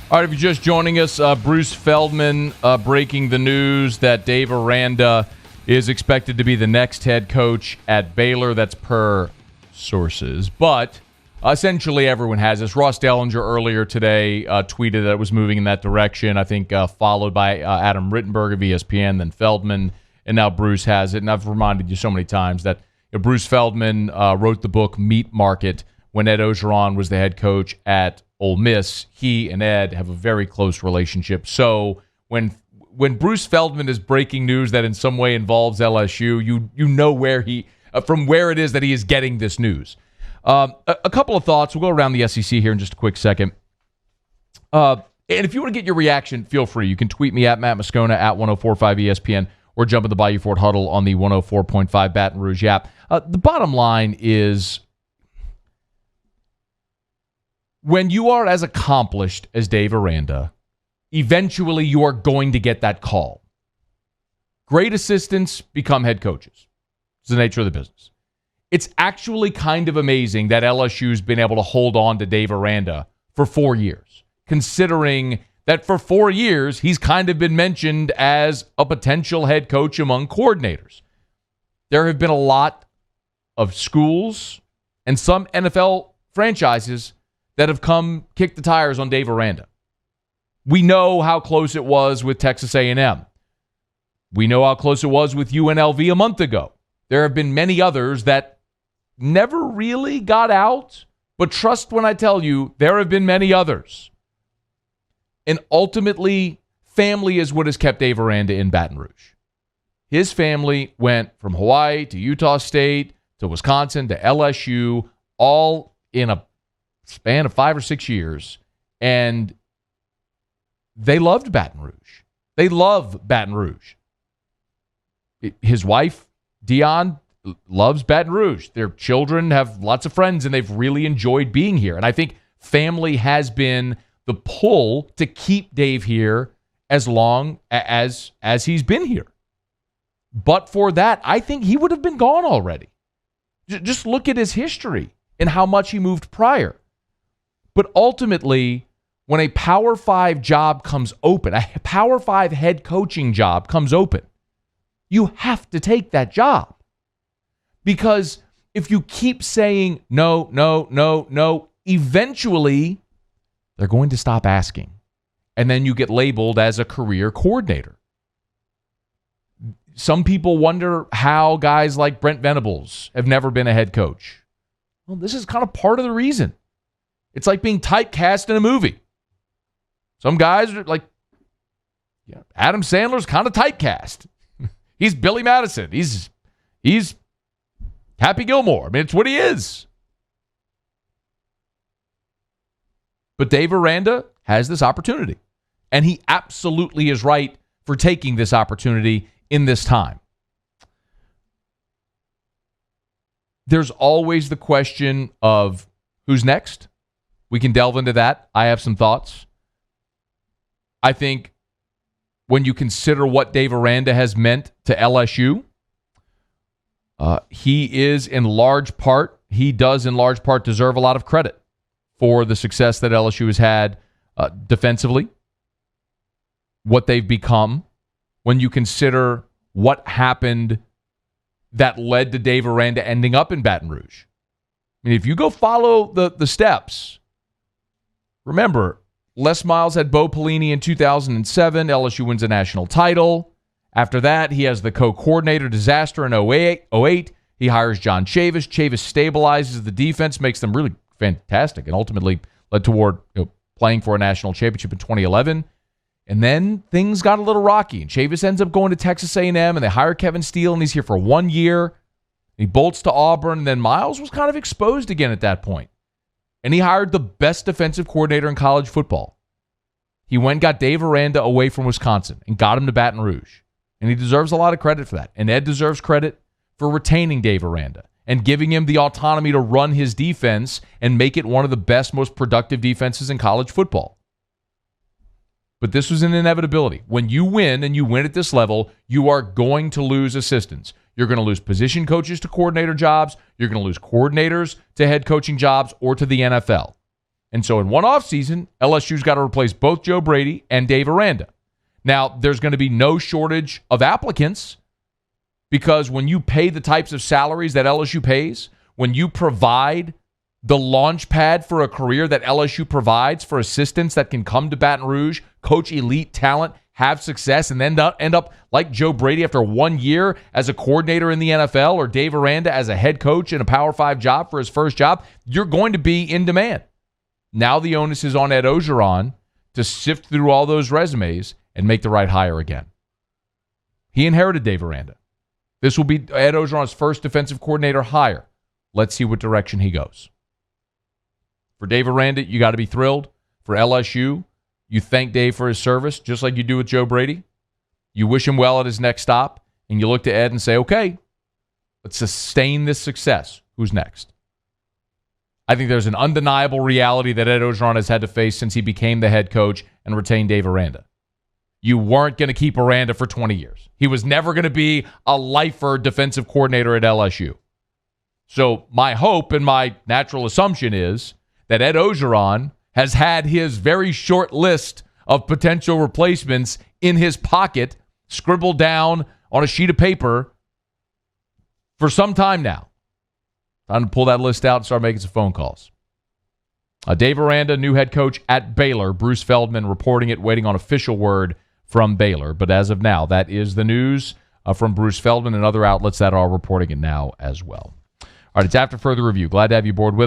All right, if you're just joining us, Bruce Feldman breaking the news that Dave Aranda is expected to be the next head coach at Baylor. That's per sources. But essentially everyone has this. Ross Dellinger earlier today tweeted that it was moving in that direction, I think followed by Adam Rittenberg of ESPN, then Feldman, and now Bruce has it. And I've reminded you so many times that Bruce Feldman wrote the book Meat Market when Ed Ogeron was the head coach at Ole Miss. He and Ed have a very close relationship. So when Bruce Feldman is breaking news that in some way involves LSU, you know where from where it is that he is getting this news. A couple of thoughts. We'll go around the SEC here in just a quick second. And if you want to get your reaction, feel free. You can tweet me at Matt Moscona at 1045 ESPN or jump in the Bayou Ford Huddle on the 104.5 Baton Rouge app. The bottom line is, when you are as accomplished as Dave Aranda, eventually you are going to get that call. Great assistants become head coaches. It's the nature of the business. It's actually kind of amazing that LSU's been able to hold on to Dave Aranda for 4 years, considering that for 4 years he's kind of been mentioned as a potential head coach among coordinators. There have been a lot of schools and some NFL franchises that have come kick the tires on Dave Aranda. We know how close it was with Texas A&M. We know how close it was with UNLV a month ago. There have been many others that never really got out, but trust when I tell you, there have been many others. And ultimately, family is what has kept Dave Aranda in Baton Rouge. His family went from Hawaii to Utah State to Wisconsin to LSU, all in a span of 5 or 6 years, and they loved Baton Rouge. They love Baton Rouge. His wife, Dion, loves Baton Rouge. Their children have lots of friends, and they've really enjoyed being here. And I think family has been the pull to keep Dave here as long as he's been here. But for that, I think he would have been gone already. Just look at his history and how much he moved prior. But ultimately, when a Power 5 job comes open, a Power 5 head coaching job comes open, you have to take that job. Because if you keep saying no, no, no, no, eventually they're going to stop asking. And then you get labeled as a career coordinator. Some people wonder how guys like Brent Venables have never been a head coach. Well, this is kind of part of the reason. It's like being typecast in a movie. Some guys are like, Adam Sandler's kind of typecast. He's Billy Madison. He's Happy Gilmore. I mean, it's what he is. But Dave Aranda has this opportunity. And he absolutely is right for taking this opportunity in this time. There's always the question of who's next. We can delve into that. I have some thoughts. I think when you consider what Dave Aranda has meant to LSU, he does in large part deserve a lot of credit for the success that LSU has had defensively, what they've become. When you consider what happened that led to Dave Aranda ending up in Baton Rouge. I mean, if you go follow the steps, remember, Les Miles had Bo Pelini in 2007. LSU wins a national title. After that, he has the co-coordinator disaster in 08. He hires John Chavis. Chavis stabilizes the defense, makes them really fantastic, and ultimately led toward playing for a national championship in 2011. And then things got a little rocky, and Chavis ends up going to Texas A&M, and they hire Kevin Steele, and he's here for 1 year. He bolts to Auburn, and then Miles was kind of exposed again at that point. And he hired the best defensive coordinator in college football. He went and got Dave Aranda away from Wisconsin and got him to Baton Rouge. And he deserves a lot of credit for that. And Ed deserves credit for retaining Dave Aranda and giving him the autonomy to run his defense and make it one of the best, most productive defenses in college football. But this was an inevitability. When you win, and you win at this level, you are going to lose assistants. You're going to lose position coaches to coordinator jobs. You're going to lose coordinators to head coaching jobs or to the NFL. And so in one offseason, LSU's got to replace both Joe Brady and Dave Aranda. Now, there's going to be no shortage of applicants because when you pay the types of salaries that LSU pays, when you provide the launch pad for a career that LSU provides for assistants that can come to Baton Rouge, coach elite talent, have success, and then end up like Joe Brady after 1 year as a coordinator in the NFL or Dave Aranda as a head coach in a Power 5 job for his first job, you're going to be in demand. Now the onus is on Ed Orgeron to sift through all those resumes and make the right hire again. He inherited Dave Aranda. This will be Ed Orgeron's first defensive coordinator hire. Let's see what direction he goes. For Dave Aranda, you got to be thrilled. For LSU, you thank Dave for his service, just like you do with Joe Brady. You wish him well at his next stop, and you look to Ed and say, okay, let's sustain this success. Who's next? I think there's an undeniable reality that Ed Orgeron has had to face since he became the head coach and retained Dave Aranda. You weren't going to keep Aranda for 20 years. He was never going to be a lifer defensive coordinator at LSU. So my hope and my natural assumption is that Ed Orgeron has had his very short list of potential replacements in his pocket, scribbled down on a sheet of paper for some time now. Time to pull that list out and start making some phone calls. Dave Aranda, new head coach at Baylor. Bruce Feldman reporting it, waiting on official word from Baylor. But as of now, that is the news from Bruce Feldman and other outlets that are reporting it now as well. All right, it's After Further Review. Glad to have you aboard with